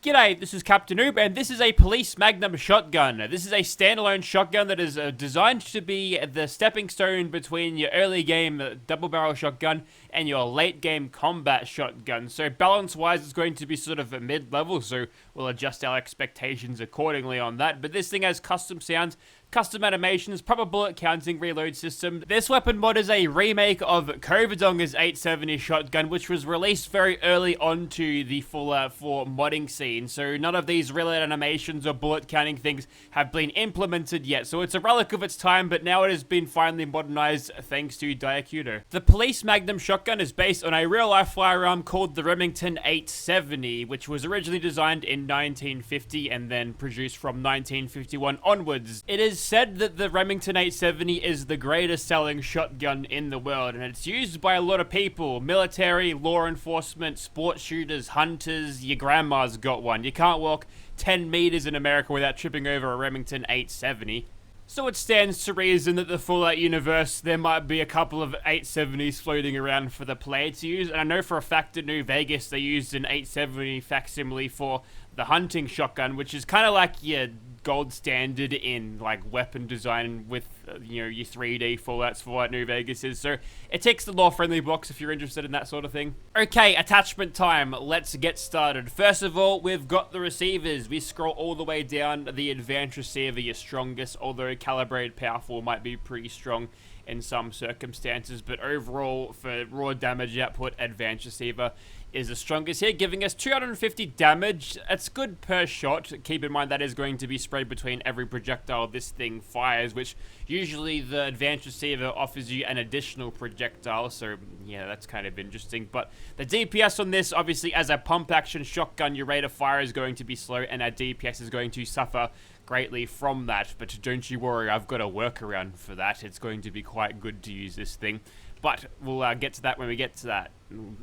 G'day, this is Captainoob, and this is a police Magnum shotgun. This is a standalone shotgun that is designed to be the stepping stone between your early game double barrel shotgun and your late game combat shotgun. So balance-wise, it's going to be sort of a mid-level, so we'll adjust our expectations accordingly on that. But this thing has custom sounds, custom animations, proper bullet counting reload system. This weapon mod is a remake of Covadonga's 870 shotgun, which was released very early onto the Fallout 4 modding scene. So none of these reload animations or bullet counting things have been implemented yet. So it's a relic of its time, but now it has been finally modernized thanks to Diacuto. The police Magnum shotgun is based on a real-life firearm called the Remington 870, which was originally designed in 1950 and then produced from 1951 onwards. It is said that the Remington 870 is the greatest selling shotgun in the world, and it's used by a lot of people: military, law enforcement, sports shooters, hunters. Your grandma's got one. You can't walk 10 meters in America without tripping over a Remington 870. So it stands to reason that the Fallout universe, there might be a couple of 870s floating around for the player to use. And I know for a fact at New Vegas they used an 870 facsimile for the hunting shotgun, which is kind of like your gold standard in like weapon design with your 3D Fallouts for what New Vegas is. So it ticks the law-friendly box if you're interested in that sort of thing. Okay, attachment time. Let's get started. First of all, we've got the receivers. We scroll all the way down. The advanced receiver, your strongest, although calibrated powerful might be pretty strong in some circumstances, but overall for raw damage output, advanced receiver is the strongest here, giving us 250 damage. That's good per shot. Keep in mind that is going to be spread between every projectile this thing fires, which usually the advanced receiver offers you an additional projectile, so yeah, that's kind of interesting. But the DPS on this, obviously as a pump action shotgun, your rate of fire is going to be slow and our DPS is going to suffer greatly from that, but don't you worry, I've got a workaround for that. It's going to be quite good to use this thing, but we'll get to that when we get to that.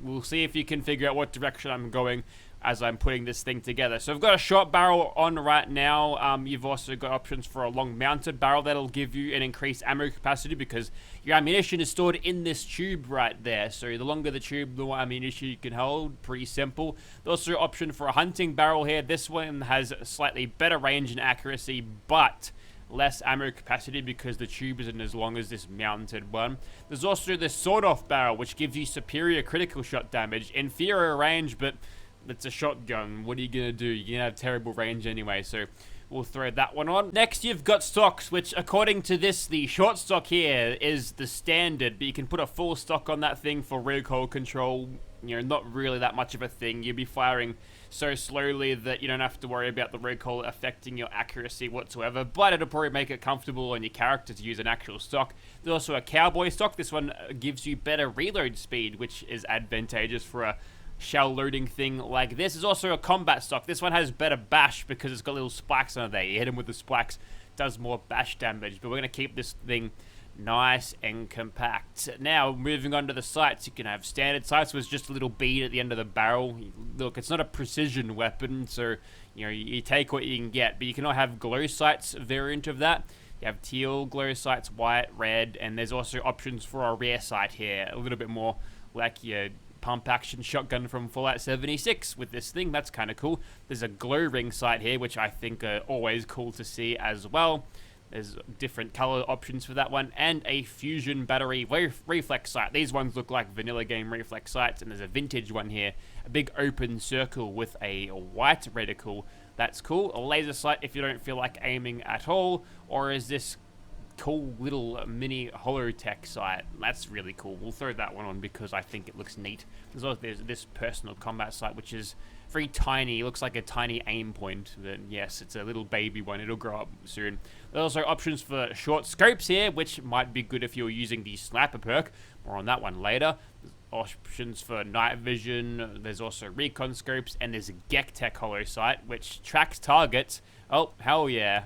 We'll see if you can figure out what direction I'm going as I'm putting this thing together. So I've got a short barrel on right now. You've also got options for a long mounted barrel that'll give you an increased ammo capacity because your ammunition is stored in this tube right there. So the longer the tube, the more ammunition you can hold. Pretty simple. There's also an option for a hunting barrel here. This one has slightly better range and accuracy, but less ammo capacity because the tube isn't as long as this mounted one. There's also the sawed-off barrel, which gives you superior critical shot damage, inferior range, but it's a shotgun. What are you gonna do? You're gonna have terrible range anyway, so we'll throw that one on. Next, you've got stocks, which according to this, the short stock here is the standard, but you can put a full stock on that thing for recoil control. Not really that much of a thing. You'll be firing so slowly that you don't have to worry about the recoil affecting your accuracy whatsoever, but it'll probably make it comfortable on your character to use an actual stock. There's also a cowboy stock. This one gives you better reload speed, which is advantageous for a shell loading thing like this. Is also a combat stock. This one has better bash because it's got little spikes on it there. You hit him with the spikes, does more bash damage, but we're going to keep this thing nice and compact. Now, moving on to the sights, you can have standard sights with just a little bead at the end of the barrel. Look, it's not a precision weapon, so you take what you can get, but you can have glow sights variant of that. You have teal glow sights, white, red, and there's also options for a rear sight here, a little bit more like your pump action shotgun from Fallout 76 with this thing. That's kind of cool. There's a glow ring sight here, which I think are always cool to see as well. There's different color options for that one, and a fusion battery reflex sight. These ones look like vanilla game reflex sights, and there's a vintage one here, a big open circle with a white reticle. That's cool. A laser sight if you don't feel like aiming at all, or is this cool little mini holotech sight. That's really cool. We'll throw that one on because I think it looks neat. There's this personal combat sight, which is very tiny. It looks like a tiny aim point. But yes, it's a little baby one. It'll grow up soon. There's also options for short scopes here, which might be good if you're using the sniper perk. More on that one later. There's options for night vision. There's also recon scopes, and there's a Gek-Tech holo sight, which tracks targets. Oh, hell yeah.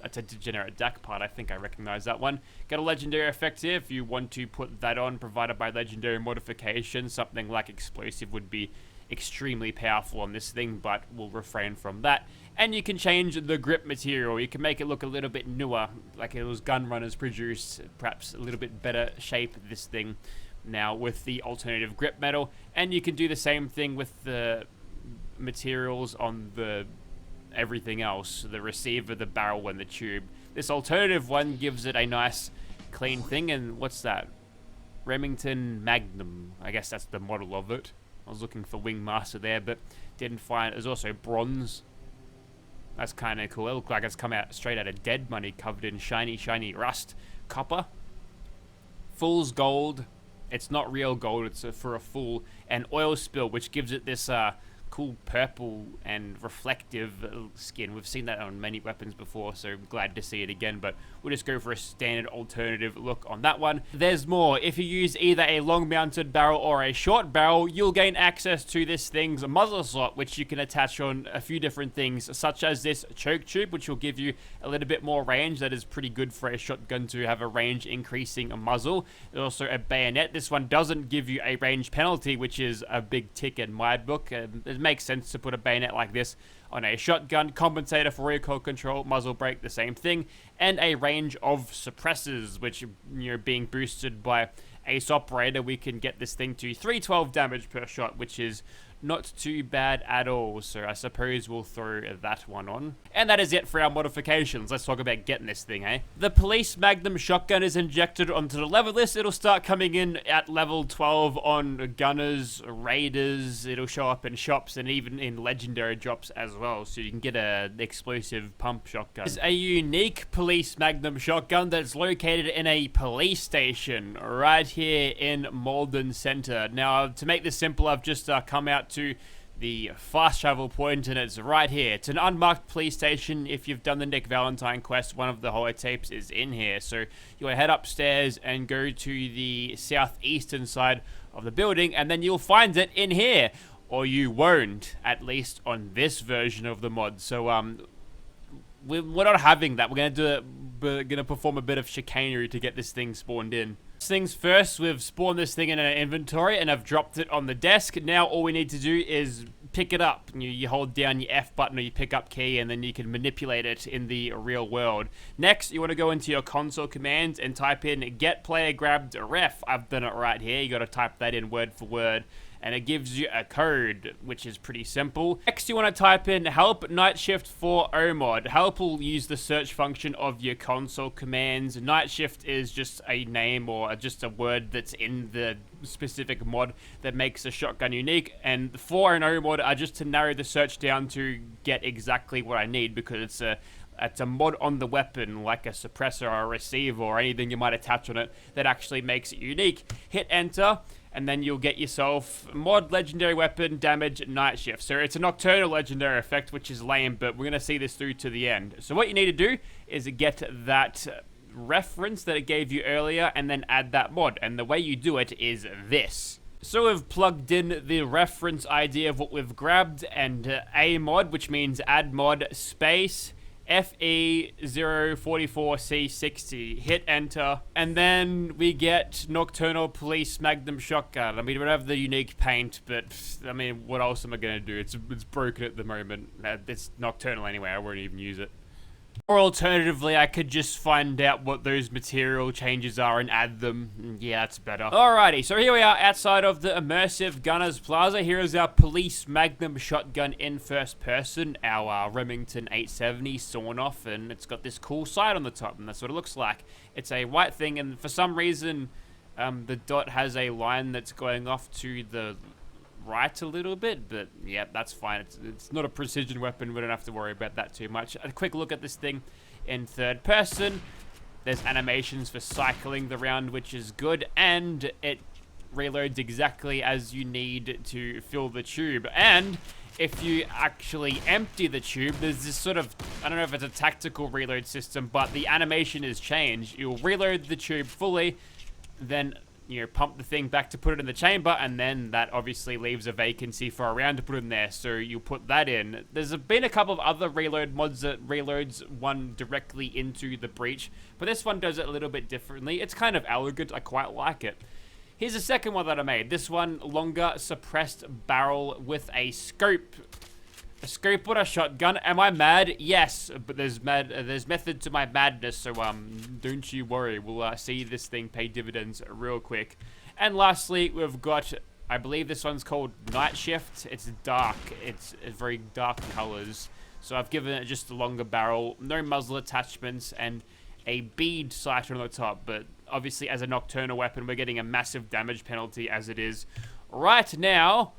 That's a degenerate DAC part. I think I recognize that one. Got a legendary effect here if you want to put that on, provided by legendary modification. Something like explosive would be extremely powerful on this thing, but we'll refrain from that. And you can change the grip material. You can make it look a little bit newer, like it was Gunrunners produced, perhaps a little bit better shape of this thing now with the alternative grip metal. And you can do the same thing with the materials on the everything else, the receiver, the barrel, and the tube. This alternative one gives it a nice clean thing. And what's that? Remington Magnum. I guess that's the model of it. I was looking for Wingmaster there, but didn't find it. There's also bronze. That's kind of cool. It looks like it's come out straight out of Dead Money, covered in shiny rust. Copper. Fool's gold. It's not real gold, it's for a fool. And oil spill, which gives it this cool purple and reflective skin. We've seen that on many weapons before, so glad to see it again, but we'll just go for a standard alternative look on that one. There's more. If you use either a long mounted barrel or a short barrel, you'll gain access to this thing's muzzle slot, which you can attach on a few different things, such as this choke tube, which will give you a little bit more range. That is pretty good for a shotgun to have a range increasing muzzle. There's also a bayonet. This one doesn't give you a range penalty, which is a big tick in my book. It makes sense to put a bayonet like this on a shotgun. Compensator for recoil control, muzzle brake, the same thing, and a range of suppressors, which, you know, being boosted by Ace Operator, we can get this thing to 312 damage per shot, which is not too bad at all. So I suppose we'll throw that one on. And that is it for our modifications. Let's talk about getting this thing, eh? The Police Magnum shotgun is injected onto the level list. It'll start coming in at level 12 on gunners, raiders. It'll show up in shops and even in legendary drops as well. So you can get an explosive pump shotgun. It's a unique Police Magnum shotgun that's located in a police station right here in Malden Center. Now, to make this simple, I've just come out to the fast travel point, and it's right here. It's an unmarked police station. If you've done the Nick Valentine quest, one of the holotapes is in here. So you'll head upstairs and go to the southeastern side of the building, and then you'll find it in here. Or you won't, at least on this version of the mod. So we're not having that. We're gonna perform a bit of chicanery to get this thing spawned in. Things first, we've spawned this thing in our inventory and I've dropped it on the desk. Now all we need to do is pick it up. You hold down your F button or your pickup key, and then you can manipulate it in the real world. Next, you want to go into your console commands and type in get player grabbed ref. I've done it right here. You got to type that in word for word, and it gives you a code, which is pretty simple. Next, you want to type in help night shift for OMod. Help will use the search function of your console commands. Night shift is just a name or just a word that's in the specific mod that makes a shotgun unique. And for and OMod are just to narrow the search down to get exactly what I need, because it's a mod on the weapon, like a suppressor or a receiver or anything you might attach on it that actually makes it unique. Hit enter, and then you'll get yourself mod legendary weapon damage night shift. So it's a nocturnal legendary effect, which is lame, but we're going to see this through to the end. So what you need to do is get that reference that it gave you earlier and then add that mod. And the way you do it is this. So we've plugged in the reference ID of what we've grabbed and a mod, which means add mod space FE044C60, hit enter, and then we get Nocturnal Police Magnum Shotgun. I mean, we don't have the unique paint, but I mean, what else am I gonna do? It's broken at the moment. It's nocturnal anyway, I won't even use it. Or alternatively, I could just find out what those material changes are and add them. Yeah, that's better. Alrighty, so here we are outside of the Immersive Gunners Plaza. Here is our Police Magnum Shotgun in first person, our Remington 870 sawn off, and it's got this cool sight on the top, and that's what it looks like. It's a white thing, and for some reason, the dot has a line that's going off to the right a little bit, but yeah, that's fine. It's not a precision weapon. We don't have to worry about that too much. A quick look at this thing in third person. There's animations for cycling the round, which is good, and it reloads exactly as you need to fill the tube. And if you actually empty the tube, there's this sort of, I don't know if it's a tactical reload system, but the animation is changed. You'll reload the tube fully, then pump the thing back to put it in the chamber, and then that obviously leaves a vacancy for a round to put in there, so you put that in. There's been a couple of other reload mods that reloads one directly into the breech, but this one does it a little bit differently. It's kind of elegant. I quite like it. Here's the second one that I made. This one, longer suppressed barrel with a scope. A scope on a shotgun. Am I mad? Yes, but there's method to my madness, so don't you worry. We'll see this thing pay dividends real quick. And lastly, we've got I believe this one's called Night Shift. It's dark. It's very dark colors. So I've given it just a longer barrel, no muzzle attachments, and a bead sight on the top. But obviously, as a nocturnal weapon, we're getting a massive damage penalty as it is right now,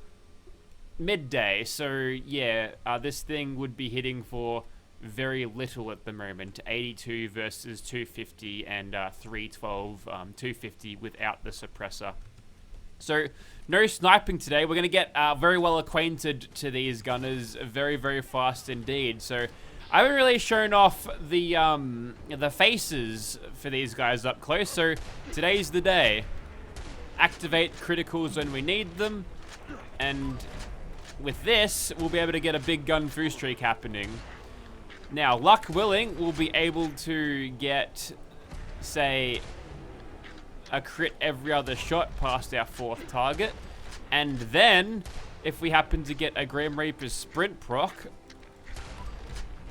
midday. So yeah, this thing would be hitting for very little at the moment. 82 versus 250 and 312, 250 without the suppressor. So no sniping today. We're going to get very well acquainted to these gunners very, very fast indeed. So I haven't really shown off the faces for these guys up close. So today's the day. Activate criticals when we need them. And with this, we'll be able to get a big gun through streak happening. Now, luck willing, we'll be able to get, say, a crit every other shot past our 4th target. And then, if we happen to get a Grim Reaper's sprint proc,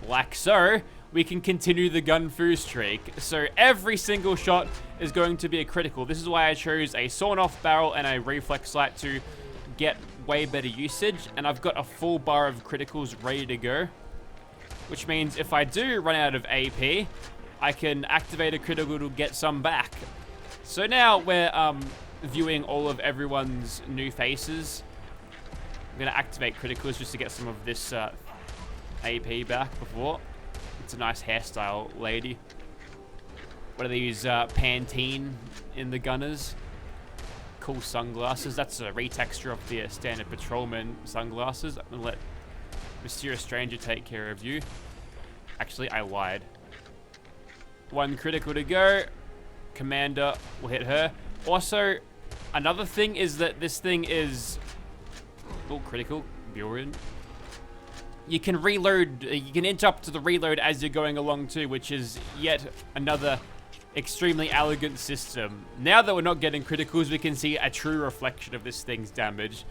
like so, we can continue the gun through streak. So every single shot is going to be a critical. This is why I chose a sawn-off barrel and a reflex sight to get way better usage. And I've got a full bar of criticals ready to go. Which means if I do run out of AP, I can activate a critical to get some back. So now we're viewing all of everyone's new faces. I'm going to activate criticals just to get some of this AP back before. It's a nice hairstyle, lady. What are these, Pantene in the gunners? Cool sunglasses. That's a retexture of the standard patrolman sunglasses. I'm going to let Mysterious Stranger take care of you. Actually, I lied. 1 critical to go. Commander will hit her. Also, another thing is that this thing is... Oh, critical. Burin. You can reload, you can interrupt to the reload as you're going along too, which is yet another extremely elegant system. Now that we're not getting criticals, we can see a true reflection of this thing's damage.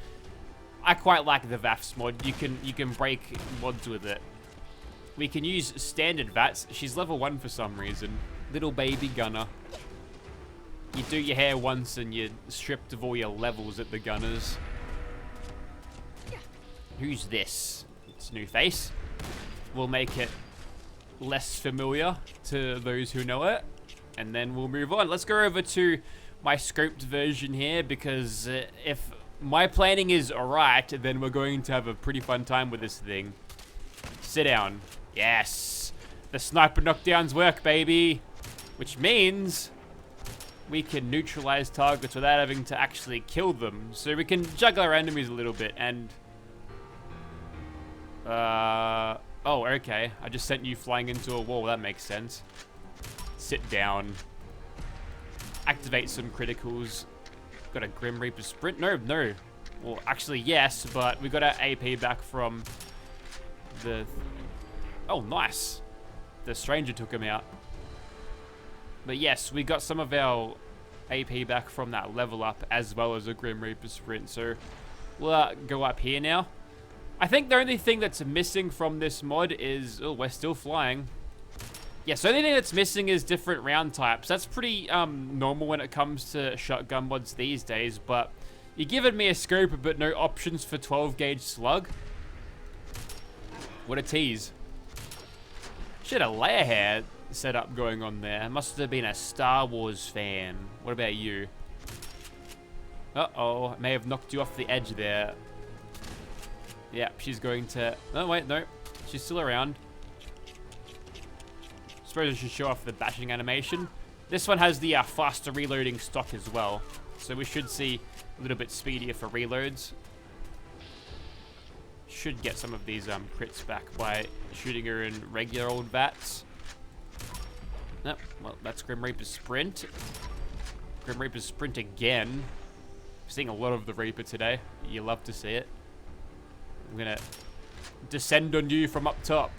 I quite like the VAFs mod. You can break mods with it. We can use standard VATs. She's level 1 for some reason. Little baby gunner. You do your hair once and you're stripped of all your levels at the gunners. Who's this? It's a new face. We'll make it less familiar to those who know it. And then we'll move on. Let's go over to my scoped version here, because if my planning is alright, then we're going to have a pretty fun time with this thing. Sit down. Yes. The sniper knockdowns work, baby. Which means we can neutralize targets without having to actually kill them. So we can juggle our enemies a little bit and... oh, okay. I just sent you flying into a wall. That makes sense. Sit down. Activate some criticals. Got a Grim Reaper sprint? No. Well, actually, yes, but we got our AP back from the... Oh, nice. The stranger took him out. But yes, we got some of our AP back from that level up, as well as a Grim Reaper sprint. So we'll go up here now. I think the only thing that's missing from this mod is... Oh, we're still flying. Yes, the only thing that's missing is different round types. That's pretty normal when it comes to shotgun mods these days, but you're giving me a scope but no options for 12 gauge slug. What a tease. Shit, a layer hair setup going on there. Must have been a Star Wars fan. What about you? Uh-oh, I may have knocked you off the edge there. Yeah, she's going to... Oh, wait, no. She's still around. Suppose I should show off the bashing animation. This one has the faster reloading stock as well. So we should see a little bit speedier for reloads. Should get some of these crits back by shooting her in regular old VATs. Nope, well, that's Grim Reaper's sprint. Grim Reaper's sprint again. Seeing a lot of the Reaper today. You love to see it. I'm gonna descend on you from up top.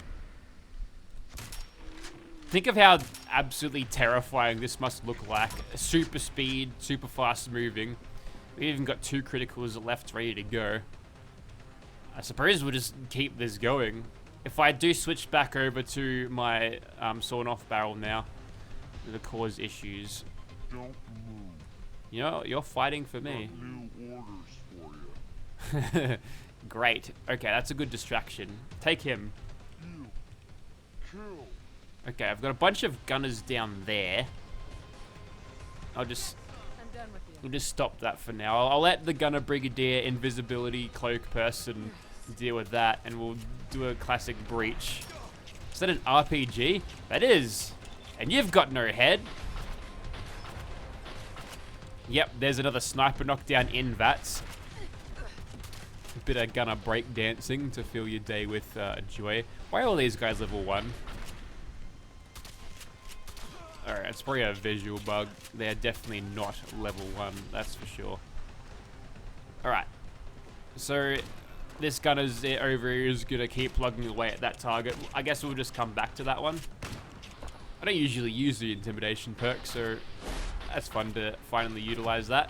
Think of how absolutely terrifying this must look like. Super speed, super fast moving. We've even got 2 criticals left ready to go. I suppose we'll just keep this going. If I do switch back over to my sawn-off barrel now, it'll cause issues. Don't move. You know, you're fighting for me. Got new orders for Great. Okay, that's a good distraction. Take him. Okay, I've got a bunch of gunners down there. I'll just stop that for now. I'll let the gunner brigadier invisibility cloak person deal with that, and we'll do a classic breach. Is that an RPG? That is. And you've got no head. Yep, there's another sniper knockdown in VATS. A bit of gunner breakdancing to fill your day with joy. Why are all these guys level 1? Alright, it's probably a visual bug. They're definitely not level 1, that's for sure. Alright. So, this gunner's over here is going to keep plugging away at that target. I guess we'll just come back to that one. I don't usually use the intimidation perk, so that's fun to finally utilize that.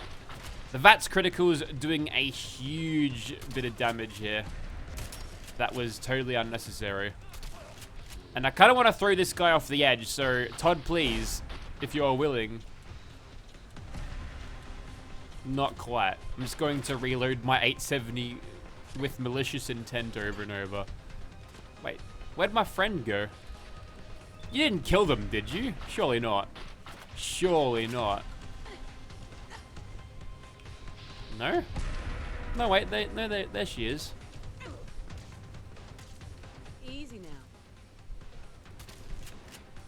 The VATS critical's doing a huge bit of damage here. That was totally unnecessary. And I kind of want to throw this guy off the edge, so Todd, please, if you're willing. Not quite. I'm just going to reload my 870 with malicious intent over and over. Wait, where'd my friend go? You didn't kill them, did you? Surely not. Surely not. No? No, wait, there she is. Easy now.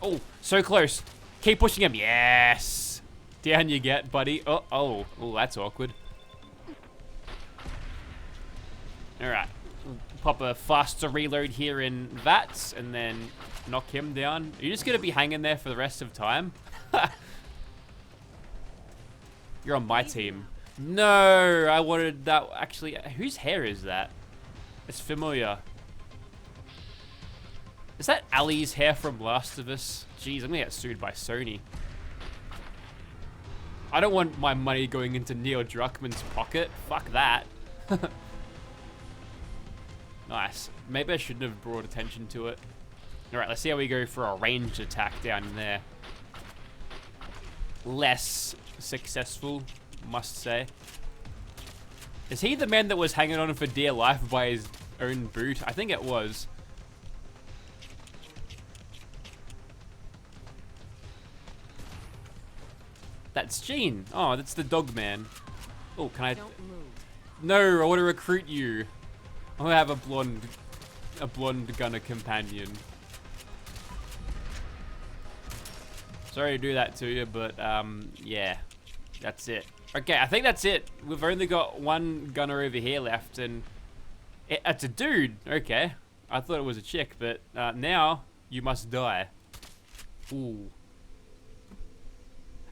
Oh, so close. Keep pushing him. Yes. Down you get, buddy. Oh, that's awkward. All right. Pop a faster reload here in VATS and then knock him down. Are you just going to be hanging there for the rest of time? You're on my team. No, I wanted that. Actually, whose hair is that? It's familiar. Is that Ali's hair from Last of Us? Jeez, I'm gonna get sued by Sony. I don't want my money going into Neil Druckmann's pocket. Fuck that. Nice. Maybe I shouldn't have brought attention to it. Alright, let's see how we go for a ranged attack down there. Less successful, must say. Is he the man that was hanging on for dear life by his own boot? I think it was. That's Gene. Oh, that's the dog man. Oh, can I? Don't move. No, I want to recruit you. I want to have a blonde gunner companion. Sorry to do that to you, but yeah, that's it. Okay, I think that's it. We've only got one gunner over here left, and it's a dude. Okay, I thought it was a chick, but now you must die. Ooh.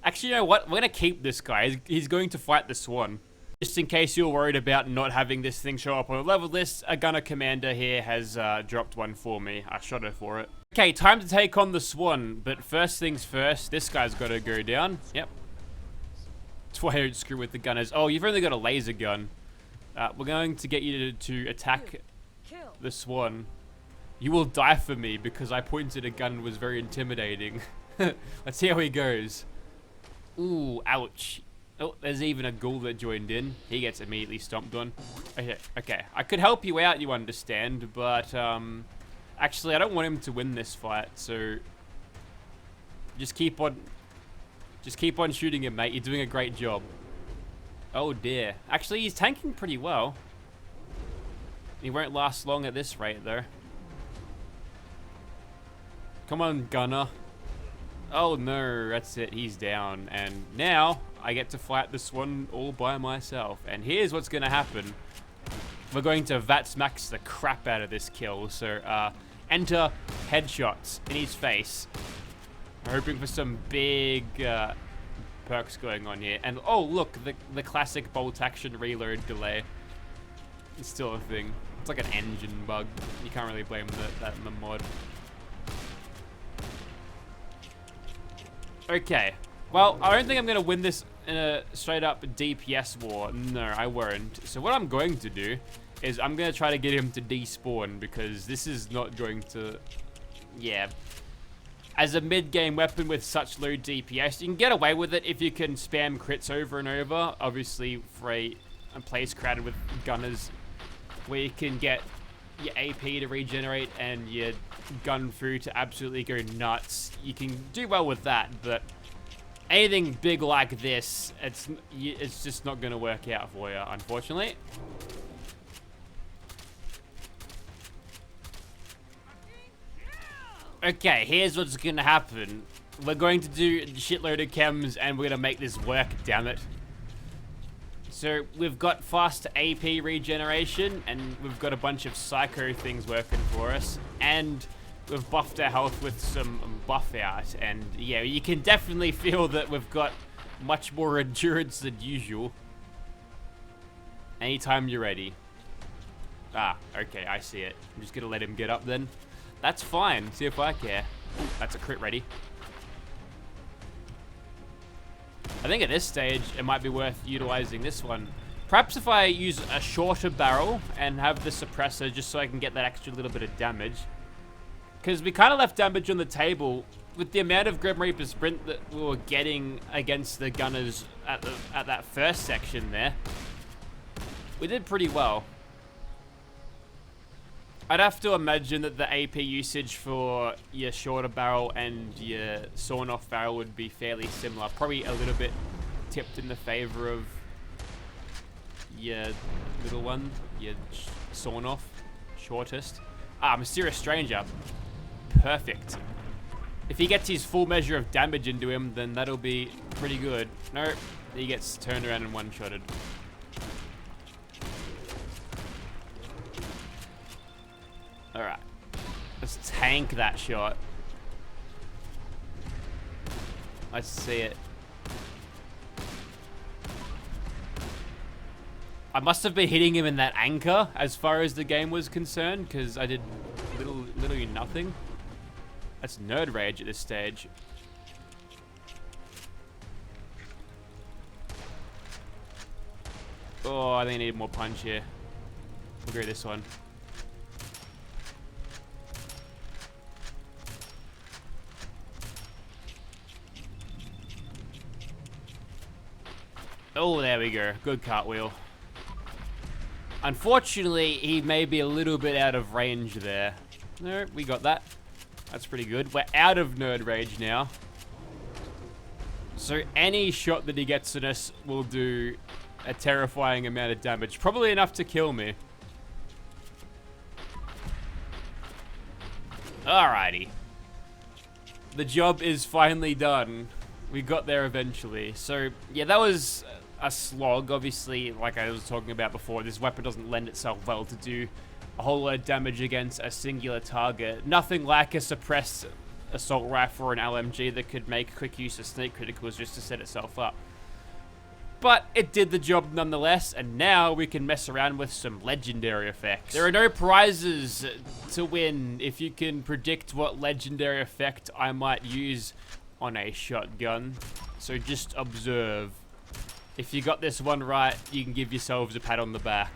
Actually, you know what? We're gonna keep this guy. He's going to fight the Swan. Just in case you're worried about not having this thing show up on a level list, a gunner commander here has dropped one for me. I shot her for it. Okay, time to take on the Swan. But first things first, this guy's got to go down. Yep. That's why I don't screw with the gunners. Oh, you've only got a laser gun. We're going to get you to attack the Swan. You will die for me because I pointed a gun and was very intimidating. Let's see how he goes. Ooh, ouch. Oh, there's even a ghoul that joined in. He gets immediately stomped on. Okay. I could help you out, you understand, but actually I don't want him to win this fight, so just keep on shooting him, mate. You're doing a great job. Oh dear. Actually, he's tanking pretty well. He won't last long at this rate, though. Come on, gunner. Oh no, that's it, he's down. And now, I get to fight the Swan all by myself. And here's what's gonna happen. We're going to VATS max the crap out of this kill. So, enter headshots in his face. I'm hoping for some big perks going on here. And oh look, the classic bolt action reload delay. It's still a thing. It's like an engine bug. You can't really blame that in the mod. Okay, well, I don't think I'm going to win this in a straight-up DPS war. No, I won't. So what I'm going to do is I'm going to try to get him to despawn because this is not going to... Yeah. As a mid-game weapon with such low DPS, you can get away with it if you can spam crits over and over. Obviously, for a a place crowded with gunners where you can get your AP to regenerate and your gun through to absolutely go nuts. You can do well with that, but anything big like this, it's just not going to work out for you, unfortunately. Okay, here's what's going to happen. We're going to do a shitload of chems, and we're going to make this work, damn it. So, we've got fast AP regeneration, and we've got a bunch of psycho things working for us, and we've buffed our health with some buff out, and yeah, you can definitely feel that we've got much more endurance than usual. Anytime you're ready. Ah, okay, I see it. I'm just gonna let him get up then. That's fine, see if I care. Ooh, that's a crit ready. I think at this stage, it might be worth utilizing this one. Perhaps if I use a shorter barrel and have the suppressor just so I can get that extra little bit of damage. Because we kind of left damage on the table with the amount of Grim Reaper sprint that we were getting against the gunners at that first section there. We did pretty well. I'd have to imagine that the AP usage for your shorter barrel and your sawn-off barrel would be fairly similar. Probably a little bit tipped in the favor of your little one, your sawn-off, shortest. Ah, Mysterious Stranger. Perfect. If he gets his full measure of damage into him, then that'll be pretty good. Nope, he gets turned around and one-shotted. Alright. Let's tank that shot. Let's see it. I must have been hitting him in that anchor as far as the game was concerned, because I did literally nothing. That's nerd rage at this stage. Oh, I think I need more punch here. We'll go this one. Oh, there we go. Good cartwheel. Unfortunately, he may be a little bit out of range there. No, we got that. That's pretty good. We're out of nerd rage now. So any shot that he gets in us will do a terrifying amount of damage. Probably enough to kill me. Alrighty. The job is finally done. We got there eventually. So, yeah, that was a slog. Obviously, like I was talking about before, this weapon doesn't lend itself well to do a whole lot of damage against a singular target. Nothing like a suppressed assault rifle or an LMG that could make quick use of sneak criticals just to set itself up. But it did the job nonetheless, and now we can mess around with some legendary effects. There are no prizes to win if you can predict what legendary effect I might use on a shotgun. So just observe. If you got this one right, you can give yourselves a pat on the back.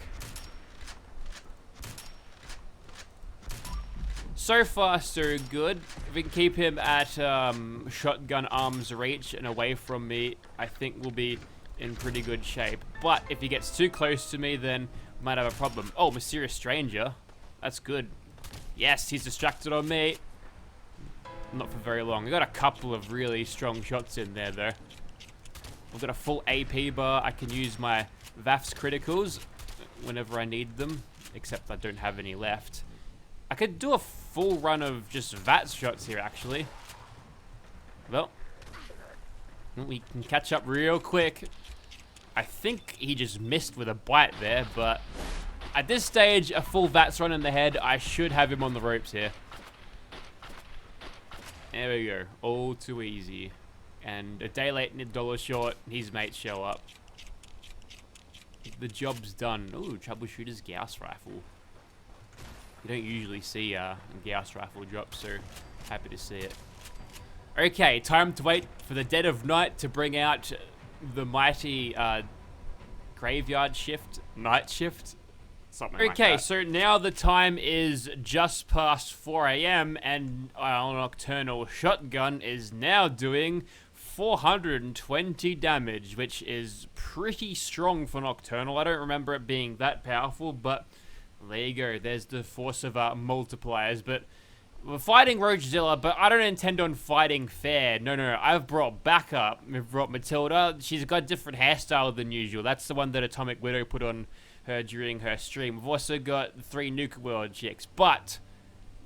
So far, so good. If we can keep him at shotgun arm's reach and away from me, I think we'll be in pretty good shape. But if he gets too close to me, then we might have a problem. Oh, Mysterious Stranger. That's good. Yes, he's distracted on me. Not for very long. We got a couple of really strong shots in there, though. We've got a full AP bar. I can use my VAF's criticals whenever I need them, except I don't have any left. I could do a full run of just VATS shots here, actually. Well, we can catch up real quick. I think he just missed with a bite there, but at this stage, a full VATS run in the head, I should have him on the ropes here. There we go. All too easy. And a day late and $1 short, his mates show up. The job's done. Ooh, Troubleshooter's Gauss Rifle. You don't usually see a Gauss Rifle drop, so happy to see it. Okay, time to wait for the dead of night to bring out the mighty graveyard shift, night shift. Something like that. Okay, so now the time is just past 4 AM and our nocturnal shotgun is now doing 420 damage, which is pretty strong for Nocturnal. I don't remember it being that powerful, but there you go. There's the force of multipliers. But we're fighting Roachzilla, but I don't intend on fighting fair. No. I've brought backup. We've brought Matilda. She's got a different hairstyle than usual. That's the one that Atomic Widow put on her during her stream. We've also got 3 Nuke World chicks, but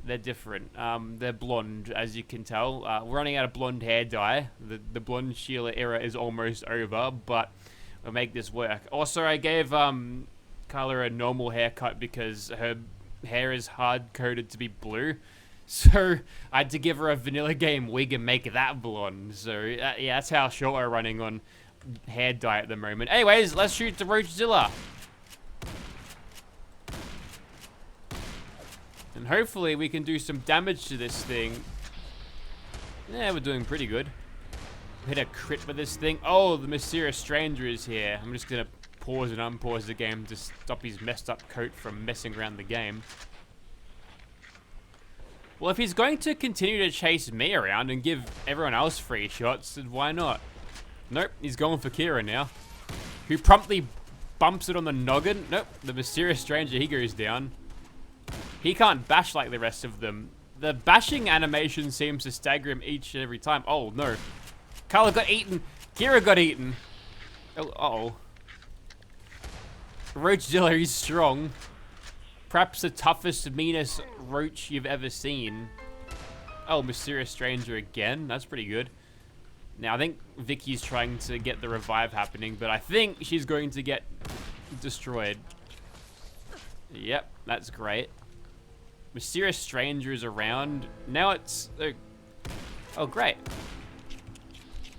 they're different. They're blonde, as you can tell. We're running out of blonde hair dye. The blonde Sheila era is almost over, but we'll make this work. Also, I gave Carla a normal haircut because her hair is hard-coded to be blue. So I had to give her a vanilla game wig and make that blonde. So yeah, that's how short we're running on hair dye at the moment. Anyways, let's shoot the Roachzilla. And hopefully we can do some damage to this thing. Yeah, we're doing pretty good. Hit a crit with this thing. Oh, the mysterious stranger is here. I'm just going to pause and unpause the game to stop his messed up coat from messing around the game. Well, if he's going to continue to chase me around and give everyone else free shots, then why not? Nope, he's going for Kira now. Who promptly bumps it on the noggin. Nope, the mysterious stranger, he goes down. He can't bash like the rest of them. The bashing animation seems to stagger him each and every time. Oh, no. Carla got eaten. Kira got eaten. Oh, uh-oh. Roachzilla is strong. Perhaps the toughest, meanest roach you've ever seen. Oh, mysterious stranger again. That's pretty good. Now, I think Vicky's trying to get the revive happening, but I think she's going to get destroyed. Yep, that's great. Mysterious stranger is around. Now it's... oh, great.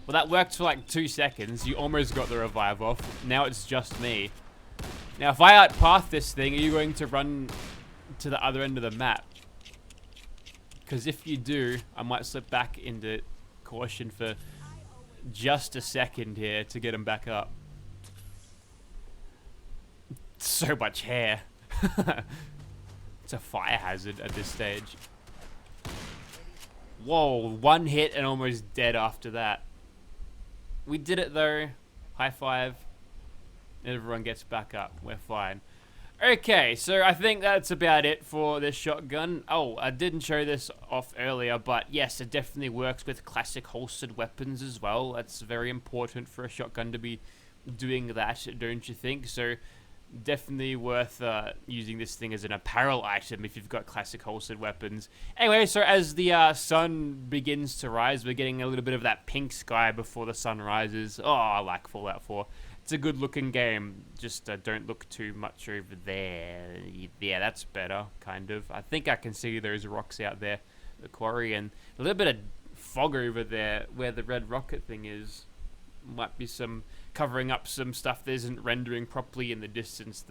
Well, that worked for like 2 seconds. You almost got the revive off. Now it's just me. Now, if I outpath this thing, are you going to run to the other end of the map? Because if you do, I might slip back into caution for just a second here to get him back up. So much hair. It's a fire hazard at this stage. Whoa, 1 hit and almost dead after that. We did it though. High five. Everyone gets back up. We're fine. Okay, so I think that's about it for this shotgun. Oh, I didn't show this off earlier, but yes, it definitely works with classic holstered weapons as well. That's very important for a shotgun to be doing that, don't you think? So definitely worth using this thing as an apparel item if you've got classic holstered weapons. Anyway, so as the sun begins to rise, we're getting a little bit of that pink sky before the sun rises. Oh, I like Fallout 4. It's a good looking game. Just don't look too much over there. Yeah, that's better, kind of. I think I can see those rocks out there, the quarry, and a little bit of fog over there where the red rocket thing is. Might be some covering up some stuff that isn't rendering properly in the distance.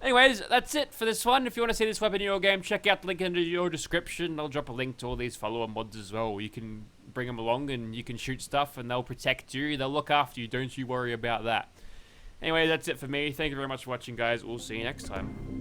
Anyways, that's it for this one. If you want to see this weapon in your game, check out the link in your description. I'll drop a link to all these follower mods as well. You can bring them along and you can shoot stuff and they'll protect you. They'll look after you. Don't you worry about that. Anyway, that's it for me. Thank you very much for watching, guys. We'll see you next time.